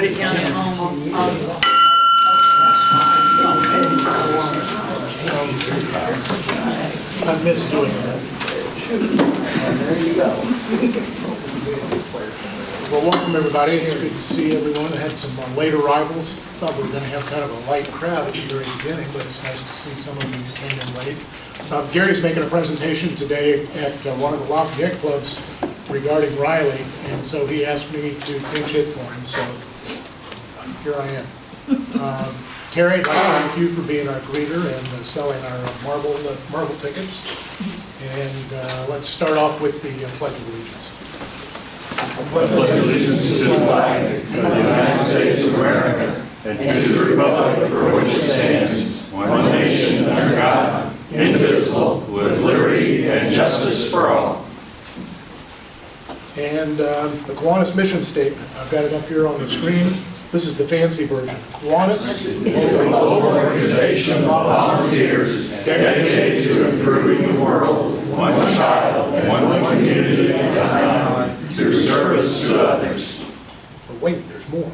wrote it down at home. I miss doing that. There you go. Well, welcome everybody. It's good to see everyone. I had some late arrivals. Thought we were going to have kind of a light crowd at the very beginning, but it's nice to see some of you who came in late. Gary's making a presentation today at one of the Lafayette clubs regarding Riley, and so he asked me to pinch hit for him, so here I am. Terry, I'd like to thank you for being our greeter and selling our marble tickets. And let's start off with the Pledge of Allegiance. I pledge allegiance to the flag of the United States of America and to the republic for which it stands, one nation under God, indivisible, with liberty and justice for all. And the Kiwanis mission statement. I've got it up here on the screen. This is the fancy version. Kiwanis is a global organization of volunteers dedicated to improving the world, one child and one community at a time, through service to others. But wait, there's more.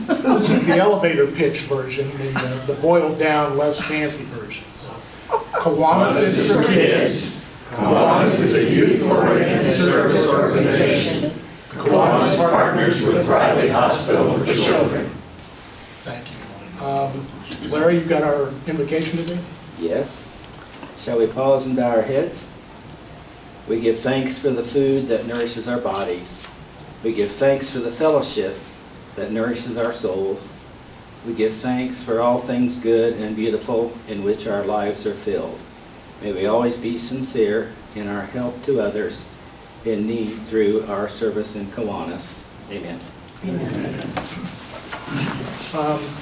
This is the elevator pitch version, the boiled down, less fancy version. So, Kiwanis is for kids. Kiwanis is a youth-oriented service organization. Kiwanis partners with Riley Hospital for Children. Thank you. Larry, you've got our invocation today? Yes. Shall we pause and bow our heads? We give thanks for the food that nourishes our bodies. We give thanks for the fellowship that nourishes our souls. We give thanks for all things good and beautiful in which our lives are filled. May we always be sincere in our help to others in need through our service in Kiwanis. Amen. Amen.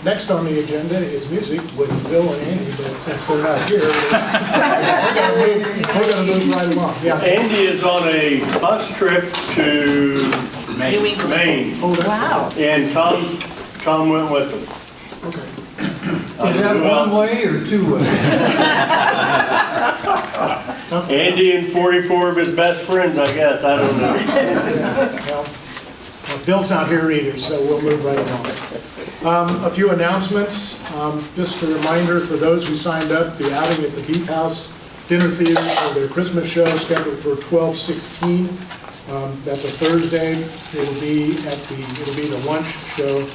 Next on the agenda is music with Bill and Andy, but since they're not here, we're going to move right along. Yeah. Andy is on a bus trip to Maine. Oh, Wow. And Tom went with him. Okay. Is that one way or two way? Andy and 44 of his best friends, I guess. I don't know. Well, Bill's not here either, so we'll move right along. A few announcements. Just a reminder for those who signed up, the outing at the Beef House Dinner Theater for their Christmas show scheduled for 12/16. That's a Thursday. It'll be the lunch show.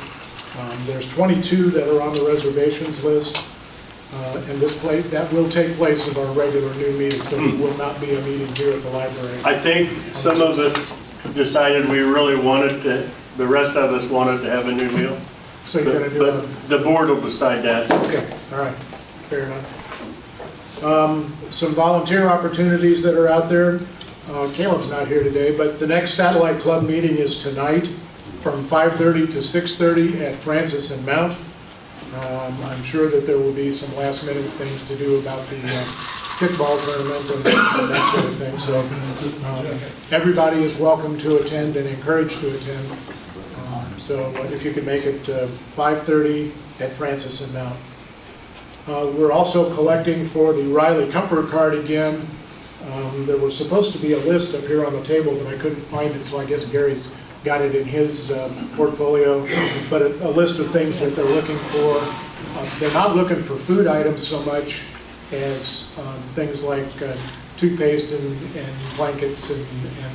There's 22 that are on the reservations list. And that will take place of our regular new meeting, so it will not be a meeting here at the library. I think some of us decided we really wanted to, the rest of us wanted to have a new meal. So you're going to do But the board will decide that. Okay, all right, fair enough. Some volunteer opportunities that are out there. Caleb's not here today, but the next Satellite Club meeting is tonight from 5:30 to 6:30 at Francis and Mount. I'm sure that there will be some last minute things to do about the kickball tournament and that sort of thing. So everybody is welcome to attend and encouraged to attend. So if you can make it 5:30 at Francis and Mount. We're also collecting for the Riley Comfort Card again. There was supposed to be a list up here on the table, but I couldn't find it, so I guess Gary's got it in his portfolio, but a list of things that they're looking for. They're not looking for food items so much as things like toothpaste and blankets and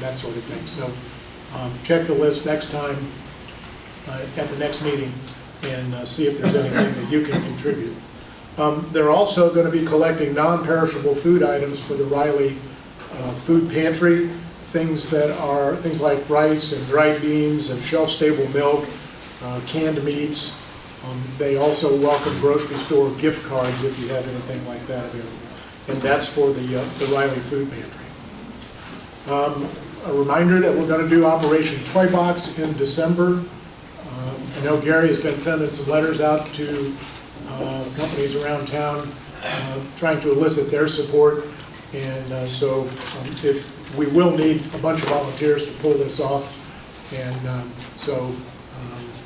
that sort of thing. So check the list next time at the next meeting and see if there's anything that you can contribute. They're also going to be collecting non-perishable food items for the Riley food pantry. Things like rice and dried beans and shelf-stable milk, canned meats. They also welcome grocery store gift cards if you have anything like that available. And that's for the Riley food pantry. A reminder that we're going to do Operation Toy Box in December. I know Gary has been sending some letters out to companies around town trying to elicit their support. And so if we will need a bunch of volunteers to pull this off, and so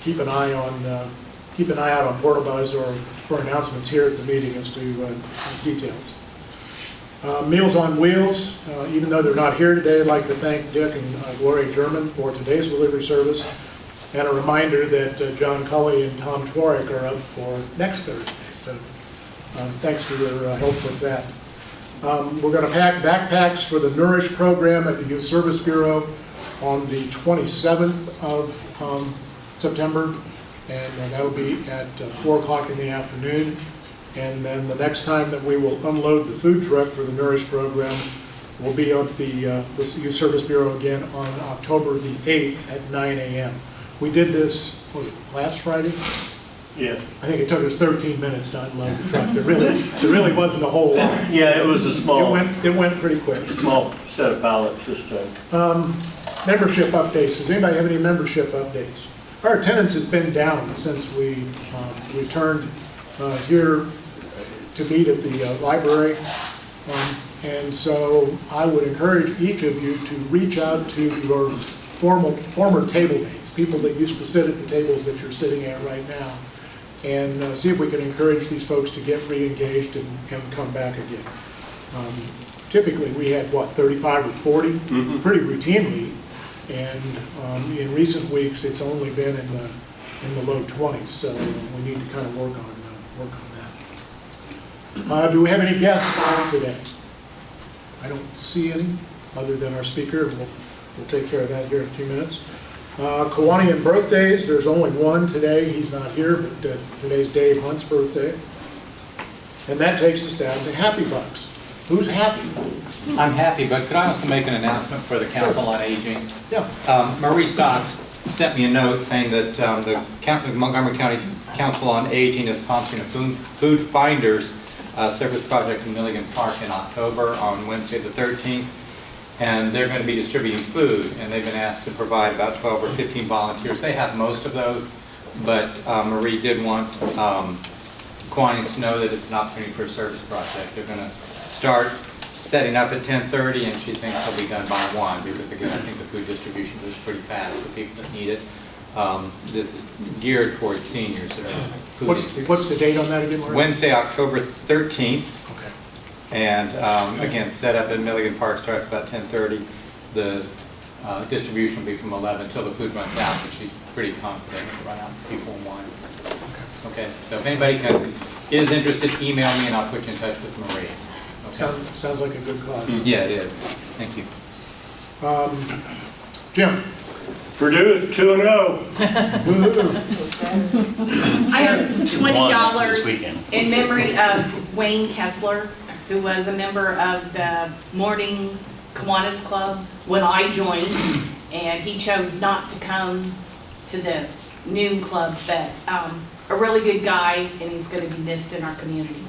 keep an eye out on Portal Buzz or for announcements here at the meeting as to details. Meals on Wheels, even though they're not here today, I'd like to thank Dick and Gloria German for today's delivery service. And a reminder that John Cully and Tom Twarek are up for next Thursday. So thanks for your help with that. We're going to pack backpacks for the Nourish program at the Youth Service Bureau on the 27th of September, and that'll be at 4 o'clock in the afternoon. And then the next time that we will unload the food truck for the Nourish program will be at the Youth Service Bureau again on October the 8th at 9 a.m. We did this, what was it, last Friday? Yes. I think it took us 13 minutes to unload the truck. There really wasn't a whole lot. Yeah, it was a small, It went pretty quick. small set of pallets this time. Membership updates. Does anybody have any membership updates? Our attendance has been down since we returned here to meet at the library. And so I would encourage each of you to reach out to your former table mates, people that used to sit at the tables that you're sitting at right now, and see if we can encourage these folks to get re-engaged and come back again. Typically, we had, what, 35 or 40, pretty routinely, and in recent weeks, it's only been in the low 20s, so we need to kind of work on that. Do we have any guests today? I don't see any, other than our speaker. We'll take care of that here in a few minutes. Kiwanian birthdays, there's only one today. He's not here, but today's Dave Hunt's birthday. And that takes us down to Happy Bucks. Who's happy? I'm happy, but could I also make an announcement for the Council on Aging? Yeah. Marie Stocks sent me a note saying that the Montgomery County Council on Aging is sponsoring a Food Finders service project in Milligan Park in October on Wednesday the 13th. And they're going to be distributing food, and they've been asked to provide about 12 or 15 volunteers. They have most of those, but Marie did want Kiwanis to know that it's an opportunity for a service project. They're going to start setting up at 10:30, and she thinks they'll be done by 1, because again, I think the food distribution is pretty fast for people that need it. This is geared towards seniors that are food. What's the date on that again, Larry? Wednesday, October 13th. Okay. And again, set up in Milligan Park, starts about 10:30. The distribution will be from 11 until the food runs out, but she's pretty confident it'll run out to people in one. Okay, so if anybody is interested, email me and I'll put you in touch with Marie. Okay. Sounds like a good cause. Yeah, it is. Thank you. Jim? Purdue is 2-0. I have $20 this weekend. in memory of Wayne Kessler, who was a member of the morning Kiwanis Club when I joined, and he chose not to come to the noon club, but a really good guy, and he's going to be missed in our community.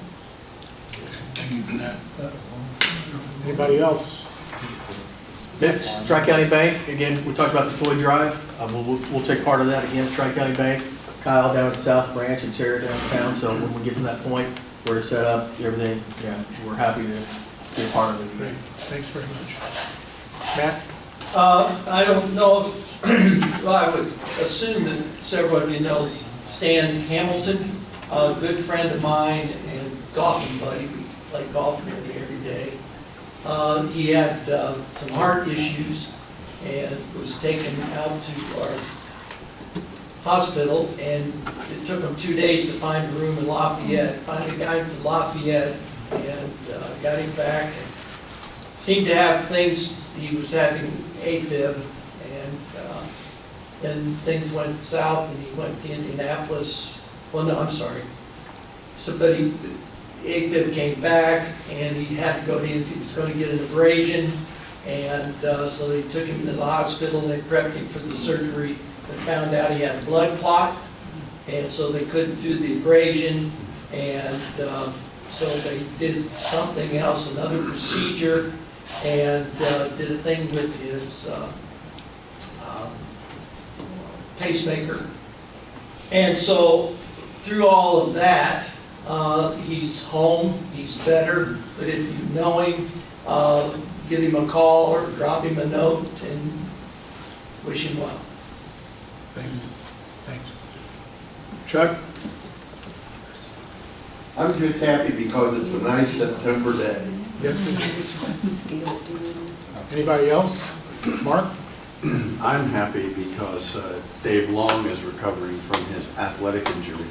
Thank you for that. Anybody else? Next, Tri-County Bank, again, we talked about the toy drive. We'll take part of that again, Tri-County Bank. Kyle down at South Branch and Terry downtown, so when we get to that point, we're set up, everything, yeah, we're happy to be a part of it. Great, thanks very much. Matt? I don't know if, well, I would assume that several of you know Stan Hamilton, a good friend of mine and golfing buddy. We play golf nearly every day. He had some heart issues and was taken out to our hospital, and it took him 2 days to find a room in Lafayette. Finally got him to Lafayette and got him back. And seemed to have things, he was having AFib, and then things went south and he went to Indianapolis. Well, no, I'm sorry. Somebody, AFib came back and he had to go to, he was going to get an abrasion, and so they took him to the hospital and they prepped him for the surgery. And found out he had a blood clot, and so they couldn't do the abrasion, and so they did something else, another procedure, and did a thing with his pacemaker. And so through all of that, he's home, he's better, but if you know him, give him a call or drop him a note and wish him well. Thanks. Thanks. Chuck? I'm just happy because it's a nice September day. Yes, it is. Anybody else? Mark? I'm happy because Dave Long is recovering from his athletic injury.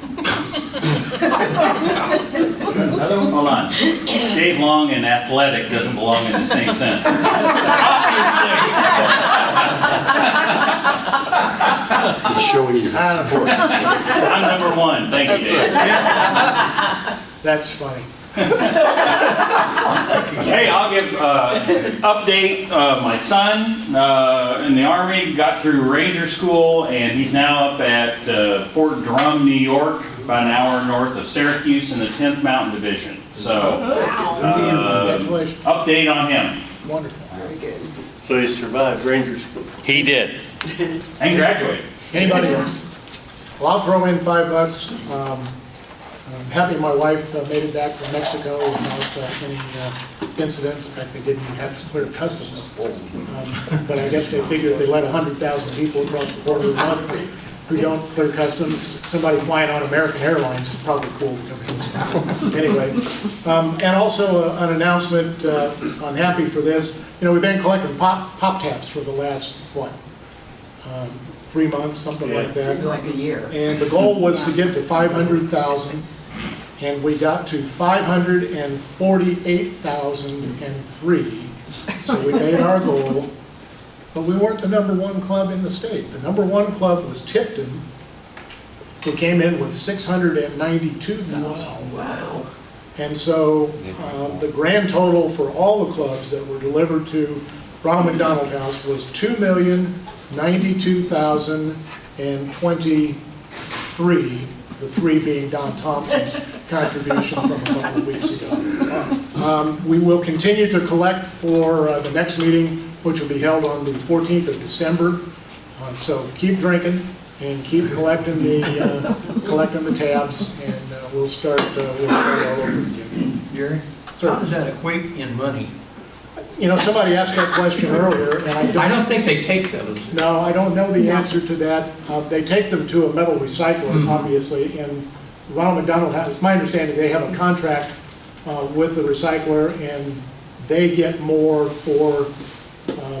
Hold on. Dave Long and athletic doesn't belong in the same sentence. He's showing you his support. I'm number one. Thank you, Dave. That's funny. Hey, I'll give update. My son in the Army got through Ranger School, and he's now up at Fort Drum, New York, about an hour north of Syracuse in the 10th Mountain Division. So, Congratulations. update on him. Wonderful. So he survived Ranger School. He did. And graduated. Anybody else? Well, I'll throw in $5. I'm happy my wife made it back from Mexico without any incidents. In fact, they didn't even have to clear customs. But I guess they figured if they let 100,000 people across the border a month who don't clear customs, somebody flying on American Airlines is probably cool to come in. So, anyway, and also an announcement, I'm happy for this. You know, we've been collecting pop tabs for the last, 3 months, something like that. Seems like a year. And the goal was to get to 500,000, and we got to 548,003. So we made our goal, but we weren't the #1 club in the state. The #1 club was Tipton, who came in with 692,000. Wow. And so the grand total for all the clubs that were delivered to Ronald McDonald House was 2,092,023, the 3 being Don Thompson's contribution from a couple of weeks ago. We will continue to collect for the next meeting, which will be held on the 14th of December. So keep drinking and keep collecting the tabs, and we'll start all over again. Jerry, Sir? how does that equate in money? You know, somebody asked that question earlier, and I don't think they take those. No, I don't know the answer to that. They take them to a metal recycler, obviously, and Ronald McDonald has, it's my understanding, they have a contract with the recycler, and they get more for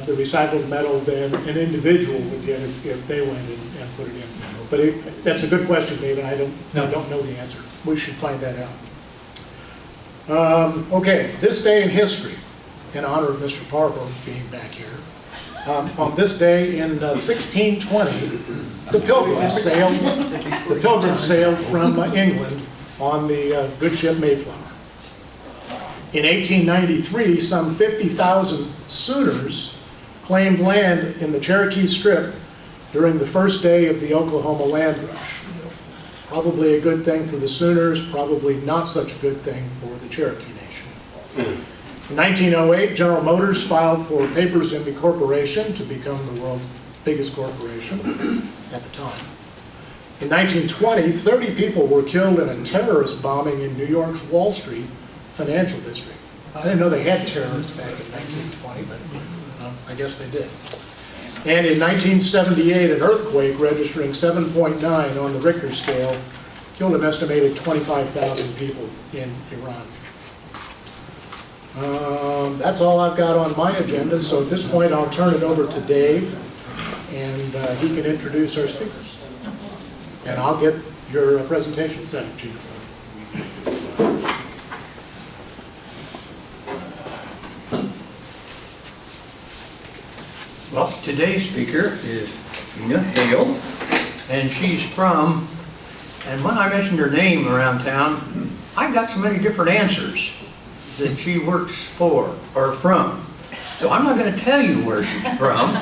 the recycled metal than an individual would get if they went and put it in. But that's a good question, Dave, and I don't know the answer. We should find that out. Okay, this day in history, in honor of Mr. Parker being back here. On this day in 1620, the Pilgrims sailed from England on the good ship Mayflower. In 1893, some 50,000 Sooners claimed land in the Cherokee Strip during the first day of the Oklahoma land rush. Probably a good thing for the Sooners, probably not such a good thing for the Cherokee Nation. In 1908, General Motors filed for papers in the corporation to become the world's biggest corporation at the time. In 1920, 30 people were killed in a terrorist bombing in New York's Wall Street financial district. I didn't know they had terrorists back in 1920, but I guess they did. And in 1978, an earthquake registering 7.9 on the Richter scale killed an estimated 25,000 people in Iran. That's all I've got on my agenda, so at this point I'll turn it over to Dave, and he can introduce our speakers. And I'll get your presentation set, Gina. Well, today's speaker is Gina Haile, and she's from, and when I mentioned her name around town, I got so many different answers that she works for or from. So I'm not going to tell you where she's from.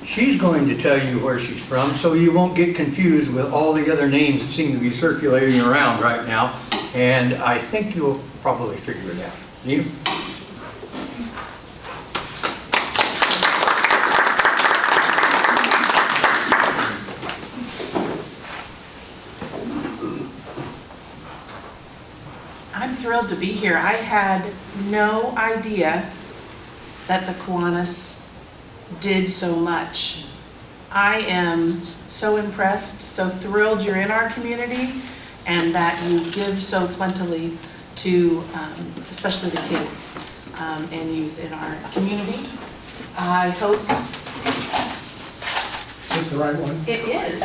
She's going to tell you where she's from, so you won't get confused with all the other names that seem to be circulating around right now. And I think you'll probably figure it out. Gina? I'm thrilled to be here. I had no idea that the Kiwanis did so much. I am so impressed, so thrilled you're in our community and that you give so plentifully to especially the kids and youth in our community. I hope this the right one? It is.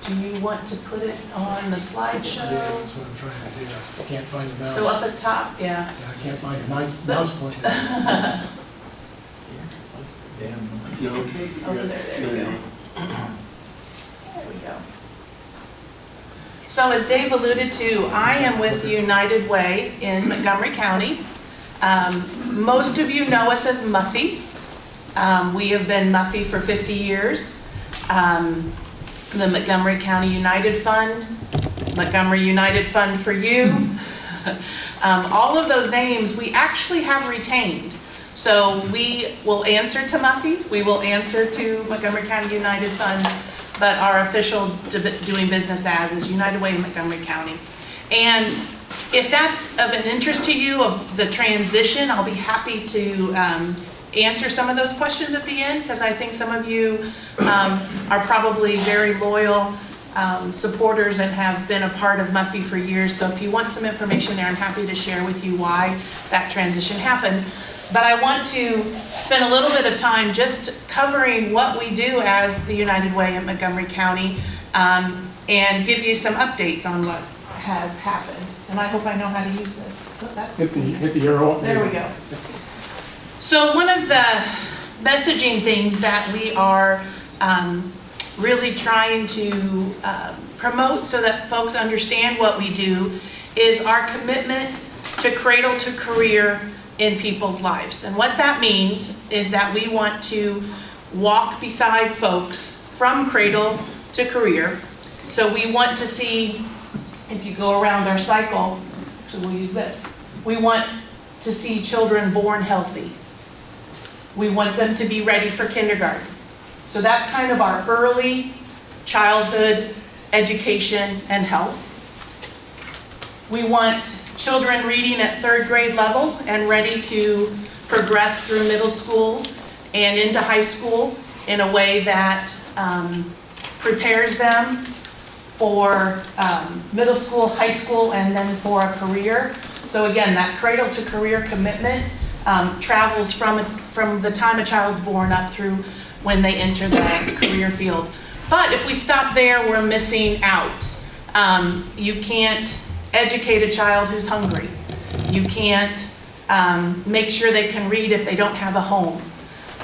Do you want to put it on the slideshow? That's what I'm trying to see. I can't find the mouse. So up at top, yeah. Yeah, I can't find a nice mouse pointer. Over there we go. There we go. So as Dave alluded to, I am with United Way in Montgomery County. Most of you know us as Muffy. We have been Muffy for 50 years. The Montgomery County United Fund, Montgomery United Fund for You. All of those names we actually have retained. So we will answer to Muffy, we will answer to Montgomery County United Fund, but our official doing business as is United Way in Montgomery County. And if that's of an interest to you of the transition, I'll be happy to answer some of those questions at the end, because I think some of you are probably very loyal supporters and have been a part of Muffy for years. So if you want some information there, I'm happy to share with you why that transition happened. But I want to spend a little bit of time just covering what we do as the United Way in Montgomery County, and give you some updates on what has happened. And I hope I know how to use this. Oh, that's Hit the arrow. there we go. So one of the messaging things that we are really trying to promote so that folks understand what we do is our commitment to cradle to career in people's lives. And what that means is that we want to walk beside folks from cradle to career. So we want to see, if you go around our cycle, so we'll use this, we want to see children born healthy. We want them to be ready for kindergarten. So that's kind of our early childhood education and health. We want children reading at 3rd grade level and ready to progress through middle school and into high school in a way that prepares them for middle school, high school, and then for a career. So again, that cradle to career commitment travels from the time a child's born up through when they enter the career field. But if we stop there, we're missing out. You can't educate a child who's hungry. You can't make sure they can read if they don't have a home.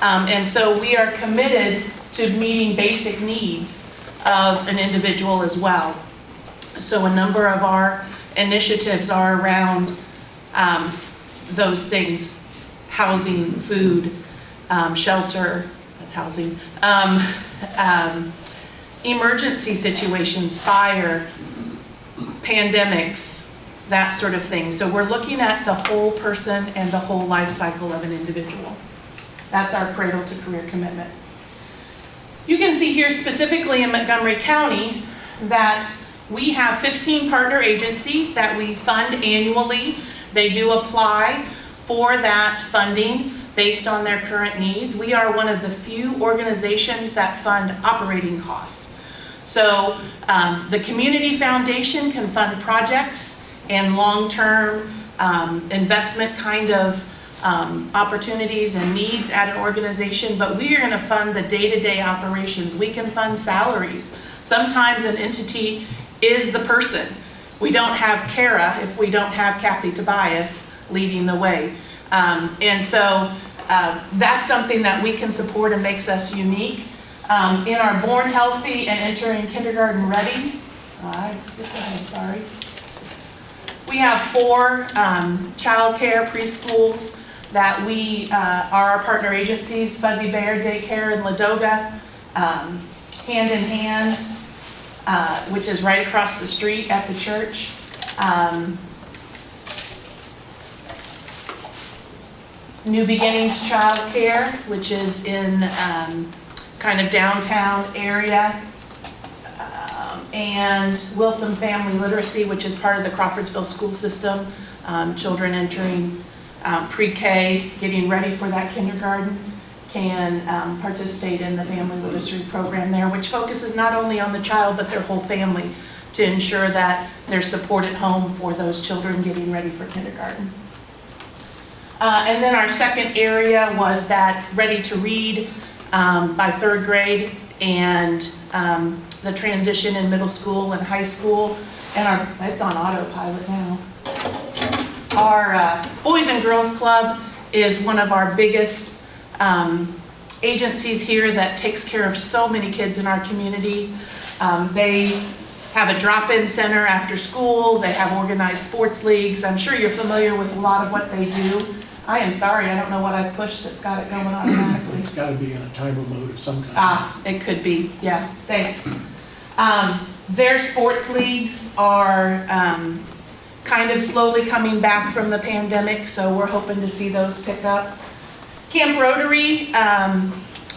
And so we are committed to meeting basic needs of an individual as well. So a number of our initiatives are around those things: housing, food, shelter, that's housing, emergency situations, fire, pandemics, that sort of thing. So we're looking at the whole person and the whole life cycle of an individual. That's our cradle to career commitment. You can see here specifically in Montgomery County that we have 15 partner agencies that we fund annually. They do apply for that funding based on their current needs. We are one of the few organizations that fund operating costs. So the Community Foundation can fund projects and long-term investment kind of opportunities and needs at an organization, but we are going to fund the day-to-day operations. We can fund salaries. Sometimes an entity is the person. We don't have Kara if we don't have Kathy Tobias leading the way. And so that's something that we can support and makes us unique. In our Born Healthy and Entering Kindergarten Ready, I skipped ahead, sorry. We have 4 child care preschools that we are our partner agencies: Fuzzy Bear Daycare in Ladoga, Hand in Hand, which is right across the street at the church. New Beginnings Child Care, which is in kind of downtown area, and Wilson Family Literacy, which is part of the Crawfordsville school system. Children entering pre-K, getting ready for that kindergarten, can participate in the family literacy program there, which focuses not only on the child but their whole family to ensure that there's support at home for those children getting ready for kindergarten. And then our second area was that ready to read by 3rd grade and the transition in middle school and high school. And it's on autopilot now. Our Boys and Girls Club is one of our biggest agencies here that takes care of so many kids in our community. They have a drop-in center after school. They have organized sports leagues. I'm sure you're familiar with a lot of what they do. I am sorry, I don't know what I've pushed that's got it going automatically. It's got to be in a timer mode of some kind. It could be, yeah, thanks. Their sports leagues are kind of slowly coming back from the pandemic, so we're hoping to see those pick up. Camp Rotary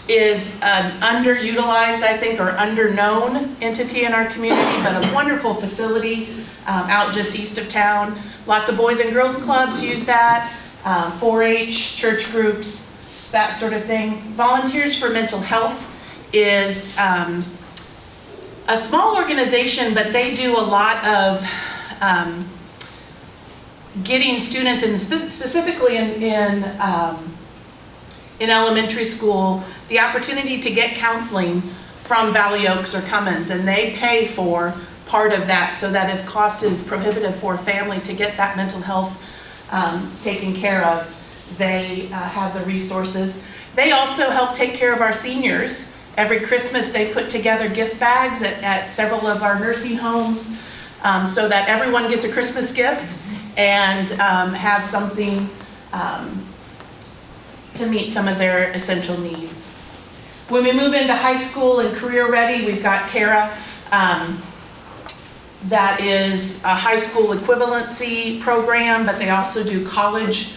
is an underutilized, I think, or underknown entity in our community, but a wonderful facility out just east of town. Lots of Boys and Girls Clubs use that, 4-H, church groups, that sort of thing. Volunteers for Mental Health is a small organization, but they do a lot of getting students, and specifically in elementary school, the opportunity to get counseling from Valley Oaks or Cummins, and they pay for part of that so that if cost is prohibitive for a family to get that mental health taken care of, they have the resources. They also help take care of our seniors. Every Christmas they put together gift bags at several of our nursing homes so that everyone gets a Christmas gift and have something to meet some of their essential needs. When we move into high school and career ready, we've got Kara. That is a high school equivalency program, but they also do college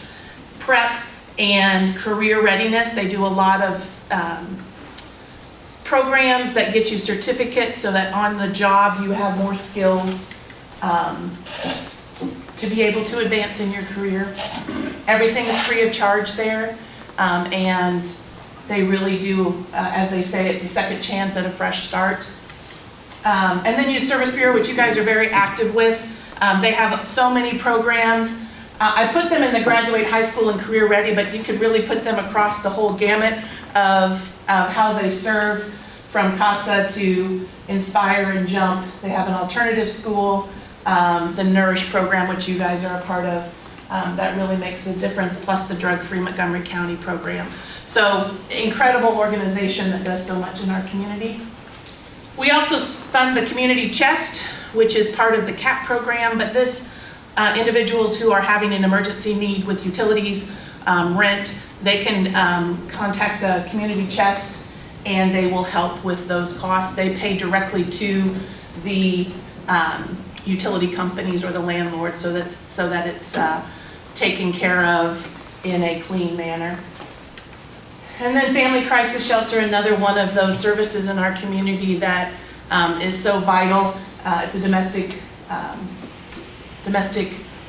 prep and career readiness. They do a lot of programs that get you certificates so that on the job you have more skills to be able to advance in your career. Everything is free of charge there, and they really do, as they say, it's a second chance at a fresh start. And then Youth Service Bureau, which you guys are very active with. They have so many programs. I put them in the graduate high school and career ready, but you could really put them across the whole gamut of how they serve, from CASA to Inspire and Jump. They have an alternative school, the Nourish program, which you guys are a part of, that really makes a difference, plus the drug-free Montgomery County program. So incredible organization that does so much in our community. We also fund the community chest, which is part of the CAP program, but this individuals who are having an emergency need with utilities, rent, they can contact the community chest and they will help with those costs. They pay directly to the utility companies or the landlord so that it's taken care of in a clean manner. And then Family Crisis Shelter, another one of those services in our community that is so vital. It's a domestic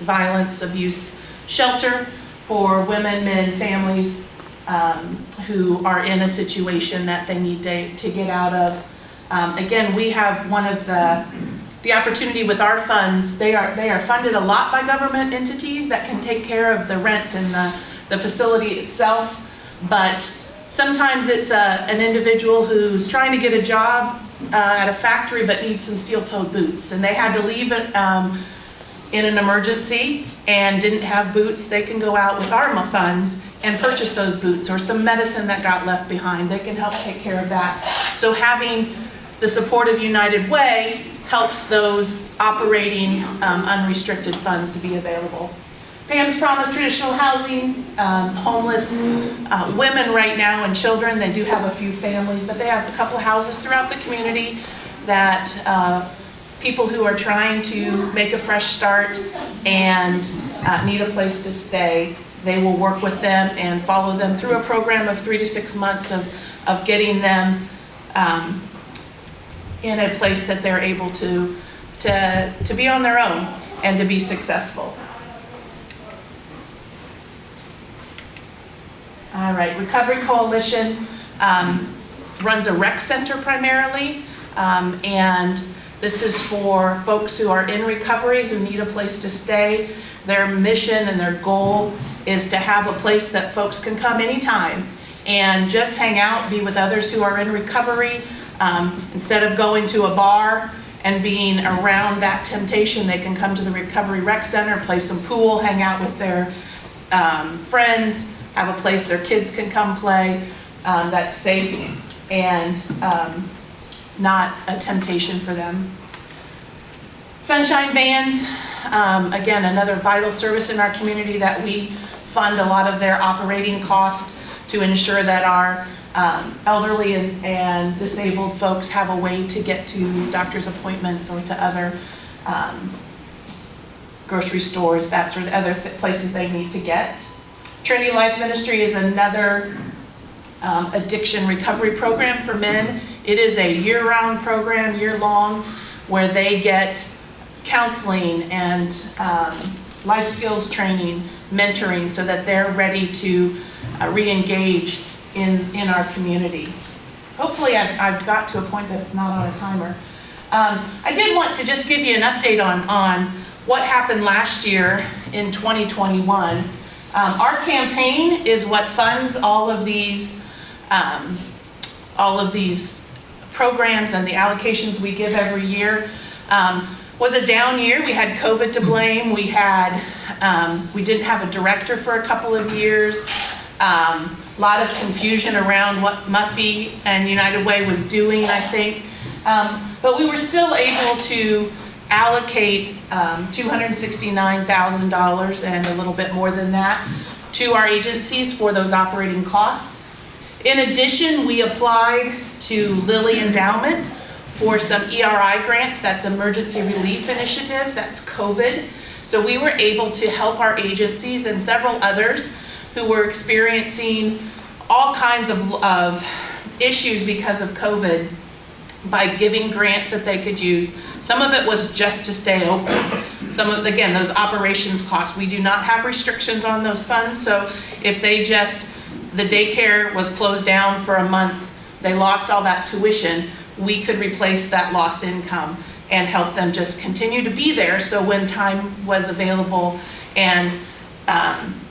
violence abuse shelter for women, men, families who are in a situation that they need to get out of. Again, we have one of the opportunity with our funds. They are funded a lot by government entities that can take care of the rent and the facility itself. But sometimes it's an individual who's trying to get a job at a factory but needs some steel-toed boots, and they had to leave it in an emergency and didn't have boots. They can go out with our funds and purchase those boots, or some medicine that got left behind. They can help take care of that. So having the support of United Way helps those operating unrestricted funds to be available. Pam's Promise Traditional Housing, homeless women right now and children. They do have a few families, but they have a couple houses throughout the community that people who are trying to make a fresh start and need a place to stay, they will work with them and follow them through a program of 3 to 6 months of getting them in a place that they're able to be on their own and to be successful. All right, Recovery Coalition runs a rec center primarily, and This is for folks who are in recovery, who need a place to stay. Their mission and their goal is to have a place that folks can come anytime and just hang out, be with others who are in recovery. Instead of going to a bar and being around that temptation, they can come to the Recovery Rec Center, play some pool, hang out with their friends, have a place their kids can come play that's safe and not a temptation for them. Sunshine Vans, again, another vital service in our community that we fund a lot of their operating costs to ensure that our elderly and disabled folks have a way to get to doctor's appointments or to other grocery stores, that sort of other places they need to get. Trinity Life Ministry is another addiction recovery program for men. It is a year-round program, year-long, where they get counseling and life skills training, mentoring, so that they're ready to re-engage in our community. Hopefully I've got to a point that it's not on a timer. I did want to just give you an update on what happened last year in 2021. Our campaign is what funds all of these programs and the allocations we give every year. Was a down year. We had COVID to blame. We didn't have a director for a couple of years. A lot of confusion around what Muffy and United Way was doing, I think. But we were still able to allocate $269,000 and a little bit more than that to our agencies for those operating costs. In addition, we applied to Lilly Endowment for some ERI grants, that's Emergency Relief Initiatives, that's COVID. So we were able to help our agencies and several others who were experiencing all kinds of issues because of COVID by giving grants that they could use. Some of it was just to stay open. Some of, again, those operations costs, we do not have restrictions on those funds, so if the daycare was closed down for a month, they lost all that tuition, we could replace that lost income and help them just continue to be there, so when time was available and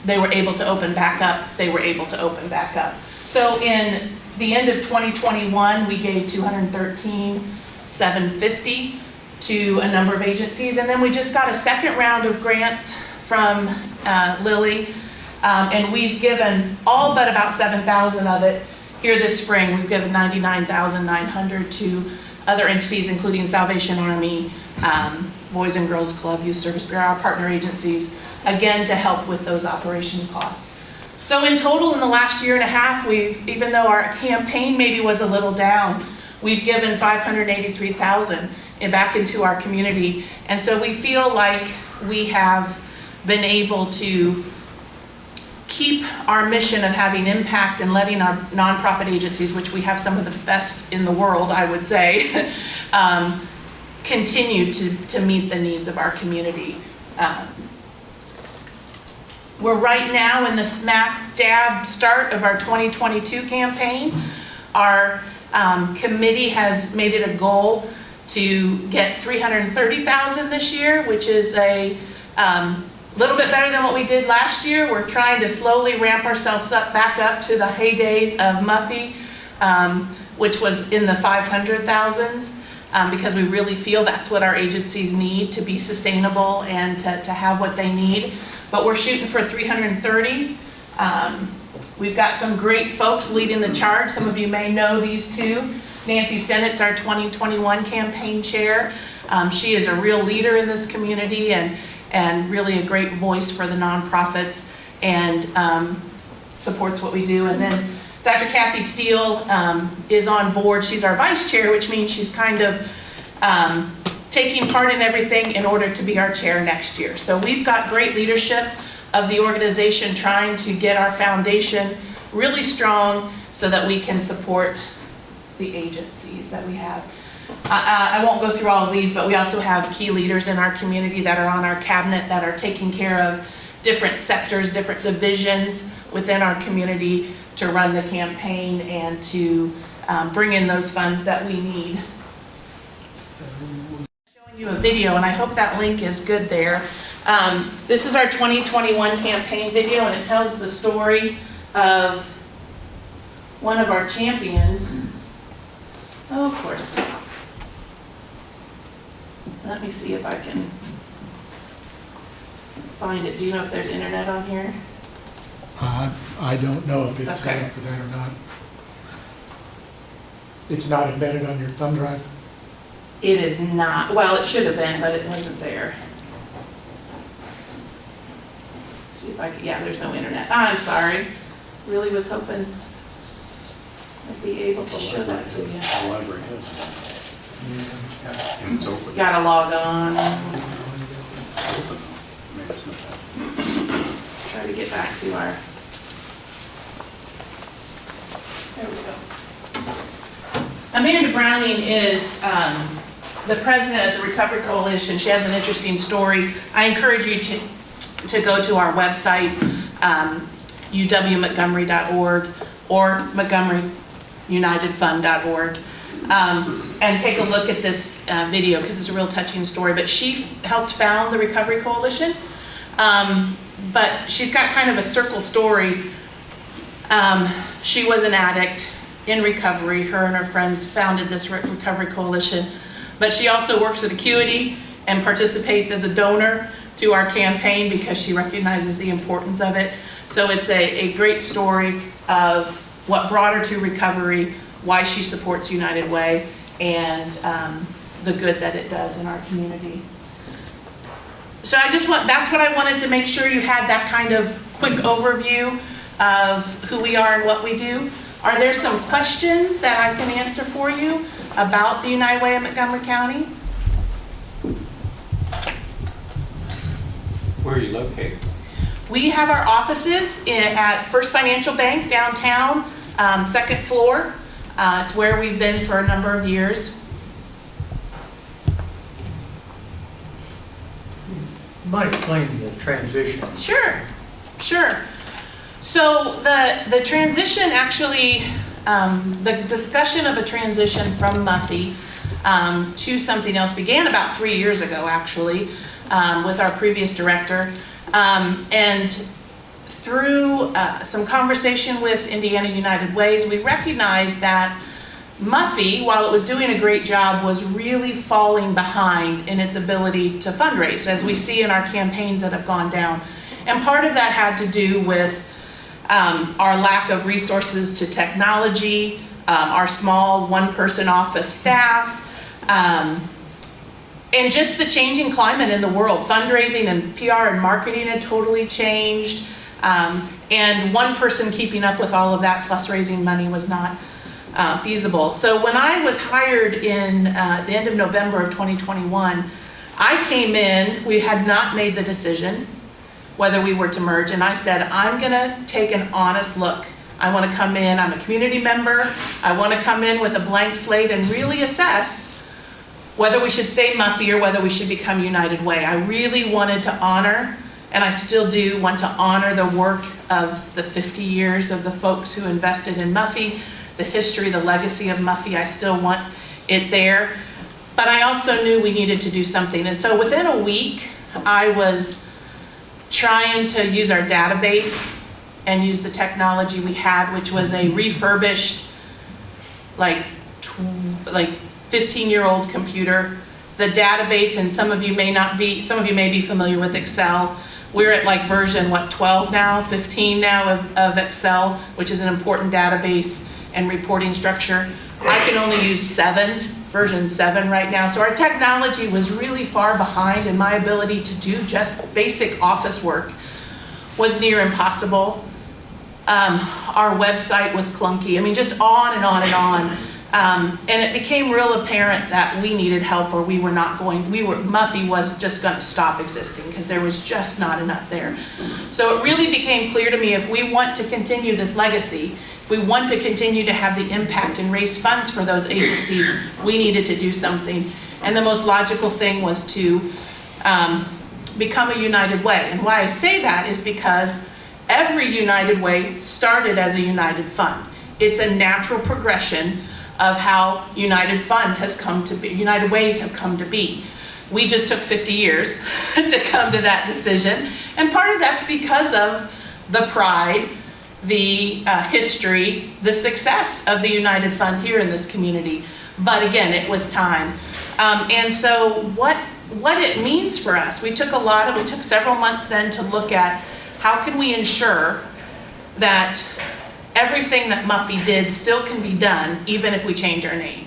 they were able to open back up, they were able to open back up. So in the end of 2021, we gave $213,750 to a number of agencies, and then we just got a second round of grants from Lilly, and we've given all but about 7,000 of it here this spring. We've given $99,900 to other entities, including Salvation Army, Boys and Girls Club, Youth Service Bureau, our partner agencies, again to help with those operation costs. So in total, in the last year and a half, even though our campaign maybe was a little down, we've given $583,000 back into our community, and so we feel like we have been able to keep our mission of having impact and letting our nonprofit agencies, which we have some of the best in the world, I would say, continue to meet the needs of our community. We're right now in the smack dab start of our 2022 campaign. Our committee has made it a goal to get $330,000 this year, which is a little bit better than what we did last year. We're trying to slowly ramp ourselves back up to the heydays of Muffy, which was in the 500,000s, because we really feel that's what our agencies need to be sustainable and to have what they need. But we're shooting for 330. We've got some great folks leading the charge. Some of you may know these two. Nancy Sennett's our 2021 campaign chair. She is a real leader in this community and really a great voice for the nonprofits and supports what we do. And then Dr. Kathy Steele is on board. She's our vice chair, which means she's kind of taking part in everything in order to be our chair next year. So we've got great leadership of the organization trying to get our foundation really strong so that we can support the agencies that we have. I won't go through all of these, but we also have key leaders in our community that are on our cabinet that are taking care of different sectors, different divisions within our community to run the campaign and to bring in those funds that we need. you a video, and I hope that link is good there. This is our 2021 campaign video, and it tells the story of one of our champions. Oh, of course. Let me see if I can find it. Do you know if there's internet on here? I don't know if it's set Okay. up for that or not. It's not embedded on your thumb drive? It is not. Well, it should have been, but it wasn't there. See if I can, yeah, there's no internet. I'm sorry. Really was hoping I'd be able to show that to you. The library has it. And it's open. Gotta log on. Maybe it's not that. Try to get back to our, there we go. Amanda Browning is the president of the Recovery Coalition. She has an interesting story. I encourage you to go to our website, uwmontgomery.org or montgomeryunitedfund.org, and take a look at this video because it's a real touching story. But she helped found the Recovery Coalition. But she's got kind of a circle story. She was an addict in recovery. Her and her friends founded this Recovery Coalition. But she also works at Acuity and participates as a donor to our campaign because she recognizes the importance of it. So it's a great story of what brought her to recovery, why she supports United Way, and the good that it does in our community. So that's what I wanted to make sure you had, that kind of quick overview of who we are and what we do. Are there some questions that I can answer for you about the United Way of Montgomery County? Where are you located? We have our offices at First Financial Bank downtown, second floor. It's where we've been for a number of years. You might explain the transition. Sure. So the transition actually, the discussion of a transition from Muffy to something else began about 3 years ago, actually, with our previous director. And through some conversation with Indiana United Ways, we recognized that Muffy, while it was doing a great job, was really falling behind in its ability to fundraise, as we see in our campaigns that have gone down. And part of that had to do with our lack of resources to technology, our small one-person office staff, and just the changing climate in the world. Fundraising and PR and marketing had totally changed, and one person keeping up with all of that plus raising money was not feasible. So when I was hired in the end of November of 2021, I came in, we had not made the decision whether we were to merge, and I said, I'm gonna take an honest look. I wanna come in, I'm a community member, I wanna come in with a blank slate and really assess whether we should stay Muffy or whether we should become United Way. I really wanted to honor, and I still do want to honor the work of the 50 years of the folks who invested in Muffy, the history, the legacy of Muffy. I still want it there. But I also knew we needed to do something. And so within a week, I was trying to use our database and use the technology we had, which was a refurbished, like 15-year-old computer. The database, and some of you may be familiar with Excel. We're at like version, 12 now, 15 now of Excel, which is an important database and reporting structure. I can only use version 7 right now. So our technology was really far behind, and my ability to do just basic office work was near impossible. Our website was clunky. I mean, just on and on and on. And it became real apparent that we needed help, or Muffy was just going to stop existing because there was just not enough there. So it really became clear to me, if we want to continue this legacy, if we want to continue to have the impact and raise funds for those agencies, we needed to do something. And the most logical thing was to become a United Way. And why I say that is because every United Way started as a United Fund. It's a natural progression of how United Fund has come to be, United Ways have come to be. We just took 50 years to come to that decision. And part of that's because of the pride, the history, the success of the United Fund here in this community. But again, it was time. And so what it means for us, we took several months then to look at how can we ensure that everything that Muffy did still can be done, even if we change our name.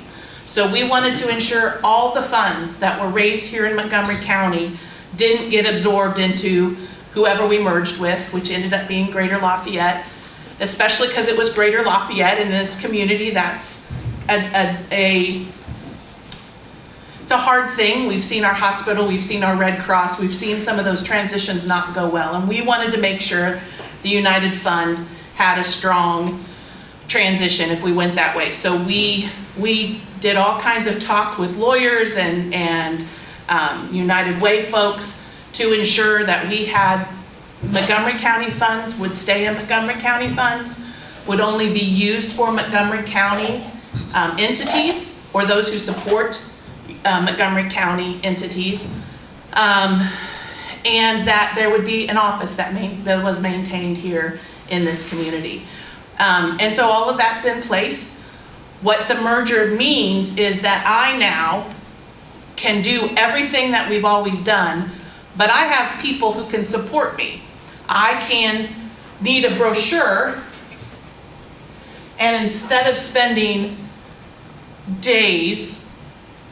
So we wanted to ensure all the funds that were raised here in Montgomery County didn't get absorbed into whoever we merged with, which ended up being Greater Lafayette, especially because it was Greater Lafayette in this community. That's it's a hard thing. We've seen our hospital, we've seen our Red Cross, we've seen some of those transitions not go well, and we wanted to make sure the United Fund had a strong transition if we went that way. So we did all kinds of talk with lawyers and United Way folks to ensure that we had Montgomery County funds would stay in Montgomery County funds, would only be used for Montgomery County entities or those who support Montgomery County entities, and that there would be an office that was maintained here in this community. And so all of that's in place. What the merger means is that I now can do everything that we've always done, but I have people who can support me. I can need a brochure, and instead of spending days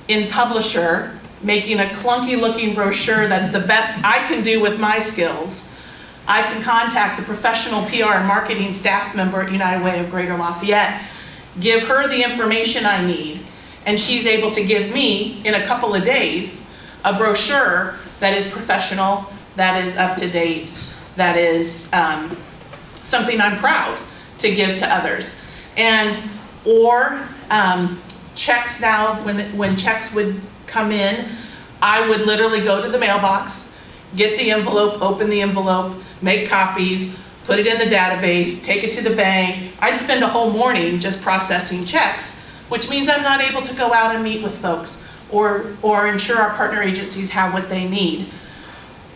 in Publisher making a clunky looking brochure that's the best I can do with my skills, I can contact the professional PR and marketing staff member at United Way of Greater Lafayette, give her the information I need, and she's able to give me, in a couple of days, a brochure that is professional, that is up to date, that is something I'm proud to give to others. Or checks now, when checks would come in, I would literally go to the mailbox, get the envelope, open the envelope, make copies, put it in the database, take it to the bank. I'd spend a whole morning just processing checks, which means I'm not able to go out and meet with folks or ensure our partner agencies have what they need.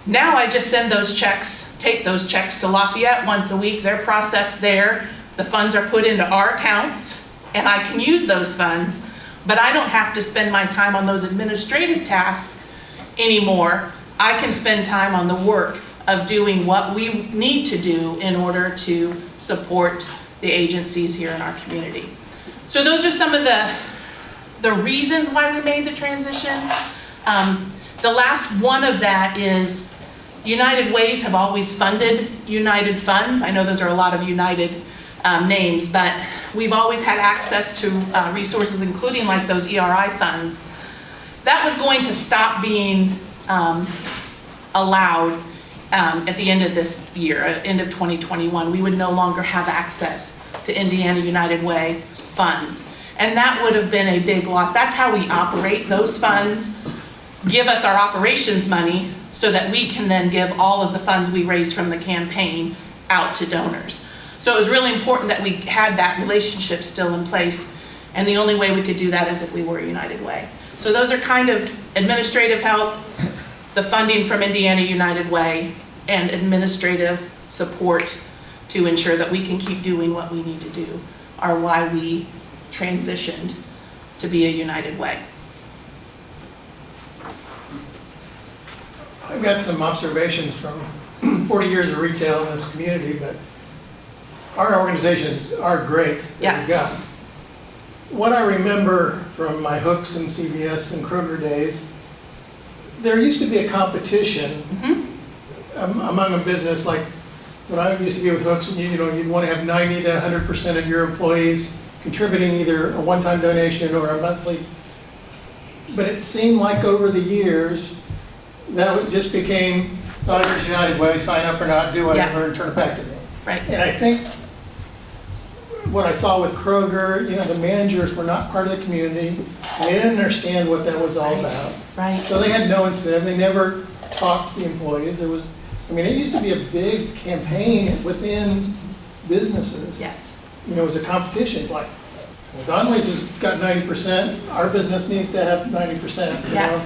Now I just send those checks, take those checks to Lafayette once a week. They're processed there. The funds are put into our accounts, and I can use those funds, but I don't have to spend my time on those administrative tasks anymore. I can spend time on the work of doing what we need to do in order to support the agencies here in our community. So those are some of the reasons why we made the transition. The last one of that is United Ways have always funded United funds. I know those are a lot of United names, but we've always had access to resources, including like those ERI funds. That was going to stop being allowed at the end of this year, end of 2021. We would no longer have access to Indiana United Way funds. And that would have been a big loss. That's how we operate. Those funds give us our operations money so that we can then give all of the funds we raise from the campaign out to donors. So it was really important that we had that relationship still in place, and the only way we could do that is if we were United Way. So those are kind of administrative help, the funding from Indiana United Way, and administrative support to ensure that we can keep doing what we need to do, are why we transitioned to be a United Way. I've got some observations from 40 years of retail in this community, but our organizations are great that Yeah. we've got. What I remember from my Hooks and CVS and Kroger days, there used to be a competition among a business. Like when I used to be with Hooks, you'd want to have 90 to 100% of your employees contributing either a one-time donation or a monthly. But it seemed like over the years, that just became, oh, here's United Way, sign up or not, do whatever, and turn it back to me. Right. And I think what I saw with Kroger, the managers were not part of the community. They didn't understand what that was all about. Right. So they had no incentive. They never talked to the employees. It used to be a big campaign within businesses. Yes. It was a competition. It's like, well, Donnelly's has got 90%. Our business needs to have 90%. Yeah.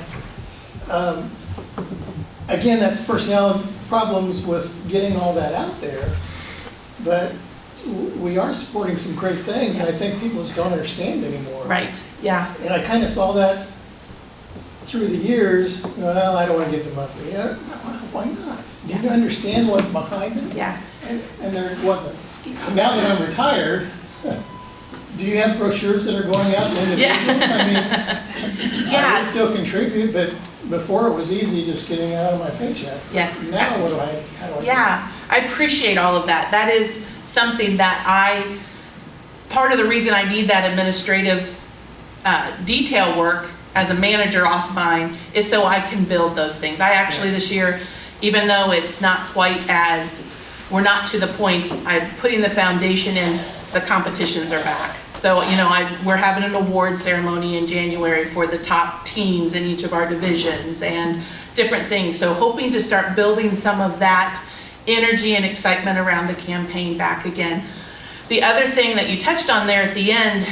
Again, that's personnel problems with getting all that out there, but we are supporting some great things, and I think people just don't understand anymore. Right, yeah. And I kind of saw that through the years. Well, I don't want to get the monthly. Yeah, why not? Do you understand what's behind it? Yeah. And there wasn't. Now that I'm retired, do you have brochures that are going out to individuals? I mean, I would still contribute, but before it was easy just getting out of my paycheck. Yes. Now how do I do Yeah, I appreciate all of that. That is something that part of the reason I need that administrative detail work as a manager off mine is so I can build those things. I actually this year, even though it's not quite we're not to the point, I'm putting the foundation in, the competitions are back. So, you know, we're having an award ceremony in January for the top teams in each of our divisions and different things. So hoping to start building some of that energy and excitement around the campaign back again. The other thing that you touched on there at the end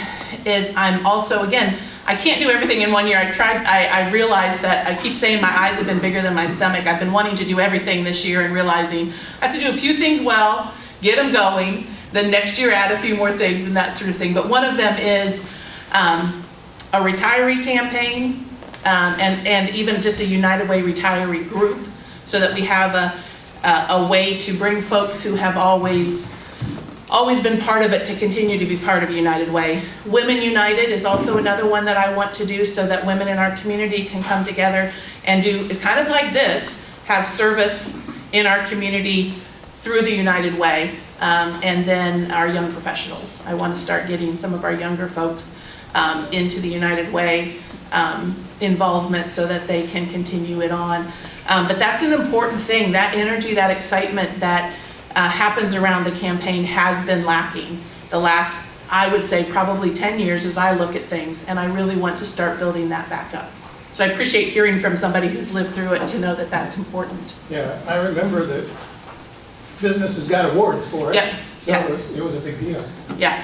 is I'm also, again, I can't do everything in 1 year. I realized that I keep saying my eyes have been bigger than my stomach. I've been wanting to do everything this year and realizing I have to do a few things well, get them going, then next year add a few more things and that sort of thing. But one of them is a retiree campaign and even just a United Way retiree group so that we have a way to bring folks who have always been part of it to continue to be part of United Way. Women United is also another one that I want to do so that women in our community can come together and do, it's kind of like this, have service in our community through the United Way. And then our young professionals. I want to start getting some of our younger folks into the United Way involvement so that they can continue it on. But that's an important thing. That energy, that excitement that happens around the campaign has been lacking the last, I would say, probably 10 years as I look at things, and I really want to start building that back up. So I appreciate hearing from somebody who's lived through it to know that that's important. Yeah, I remember that businesses got awards for it. Yep. So yeah. it was a big deal. Yeah,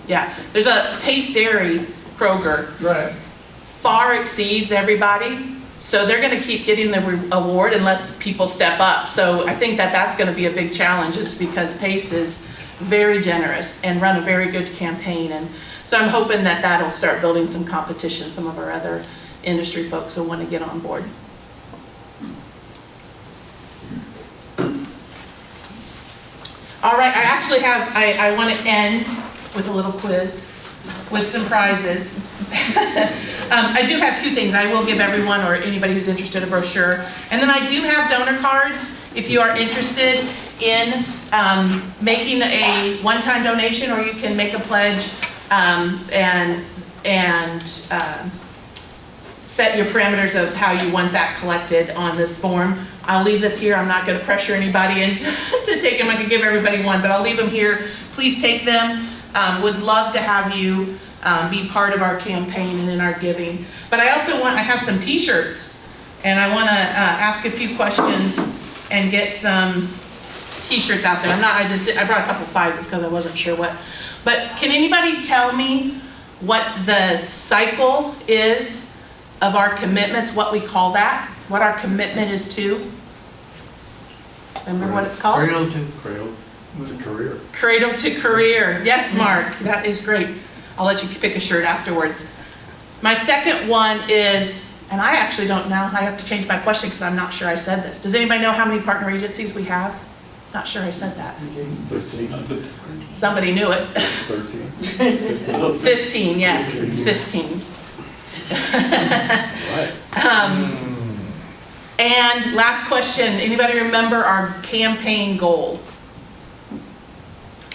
yeah. There's a Pace Dairy Kroger. Right. Far exceeds everybody. So they're going to keep getting the award unless people step up. So I think that that's going to be a big challenge is because Pace is very generous and run a very good campaign. And so I'm hoping that that'll start building some competition. Some of our other industry folks will want to get on board. All right, I actually have, I want to end with a little quiz with some prizes. I do have two things. I will give everyone or anybody who's interested a brochure. And then I do have donor cards if you are interested in making a one-time donation, or you can make a pledge and set your parameters of how you want that collected on this form. I'll leave this here. I'm not going to pressure anybody into to take them. I can give everybody one, but I'll leave them here. Please take them. Would love to have you be part of our campaign and in our giving. But I also I have some t-shirts, and I want to ask a few questions and get some t-shirts out there. I brought a couple sizes because I wasn't sure what. But can anybody tell me what the cycle is of our commitments, what we call that? What our commitment is to? Remember what it's called? Cradle to career. Cradle to career. Yes, Mark, that is great. I'll let you pick a shirt afterwards. My second one is, and I actually don't know, I have to change my question because I'm not sure I said this. Does anybody know how many partner agencies we have? Not sure I said that. 15. Somebody knew it. 13. 15, yes, it's 15. And last question, anybody remember our campaign goal?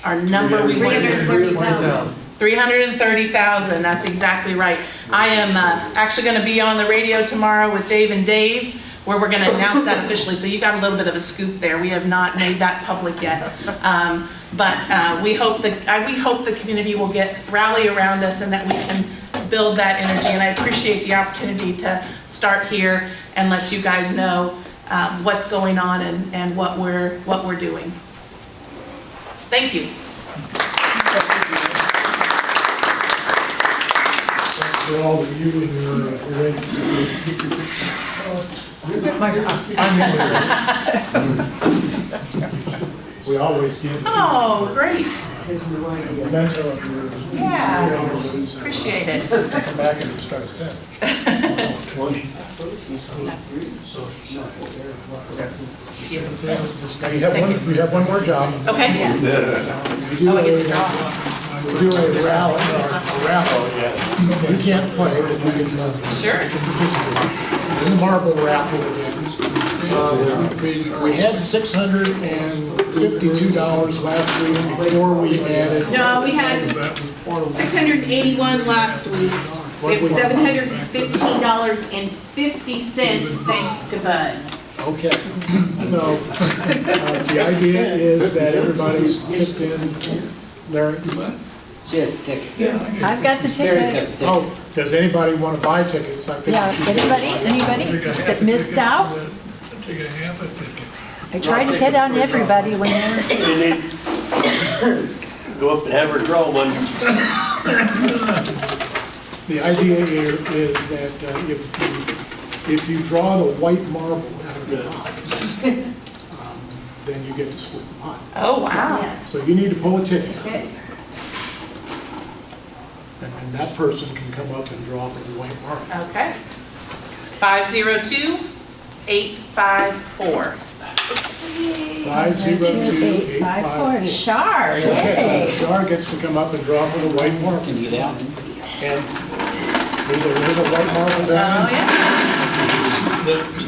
Our number we wanted. 330,000. 330,000, that's exactly right. I am actually going to be on the radio tomorrow with Dave and Dave, where we're going to announce that officially. So you got a little bit of a scoop there. We have not made that public yet. But we hope the community will rally around us and that we can build that energy. And I appreciate the opportunity to start here and let you guys know what's going on and what we're doing. Thank you. For all of you and your ladies. We always give. Oh, great. Memento of your. Yeah, appreciate it. Come back and start a set. You have one more job. Okay. We do a raffle. You can't play, but you can Sure. participate. In the marble raffle again. We had $652 last week before we added. No, we had 681 last week. We have $715.50 thanks to Bud. Okay, so the idea is that everybody's kicked in. Larry? She has a ticket. I've got the tickets. Oh, does anybody want to buy tickets? I think Yeah, we should. anybody that missed out? I try to hit on everybody when they're, You need go up and have her draw one. The idea here is that if you draw the white marble out of the pot, then you get to split the pot. Oh, wow. So you need to pull a ticket out, okay. and then that person can come up and draw for the white marble. Okay. 502854. 502-854. Shar, Okay, yay. Shar gets to come up and draw for the white marble. Can you get out? And see, there is a white marble Oh, down. yeah.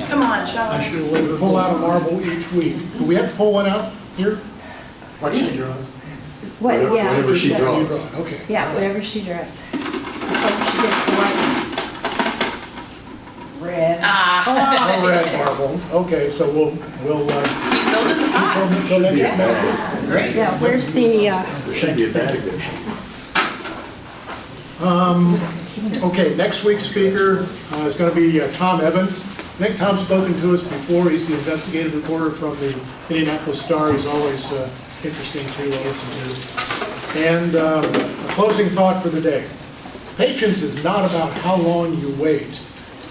Come on, Sean. We pull out a marble each week. Do we have to pull one out here? What, yeah. Whatever she You draws. draw it, okay. Yeah, whatever she draws. I hope she gets the white. Red. Ah. A red marble. Okay, so we'll Keep building the pot. till next week. Great. Yeah, where's the, There should be a bag there. Okay, next week's speaker is going to be Tom Evans. I think Tom's spoken to us before. He's the investigative reporter from the Indianapolis Star. He's always interesting to listen to. And a closing thought for the day. Patience is not about how long you wait.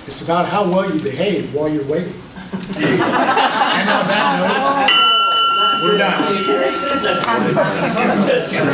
It's about how well you behave while you're waiting. And on that note, we're done.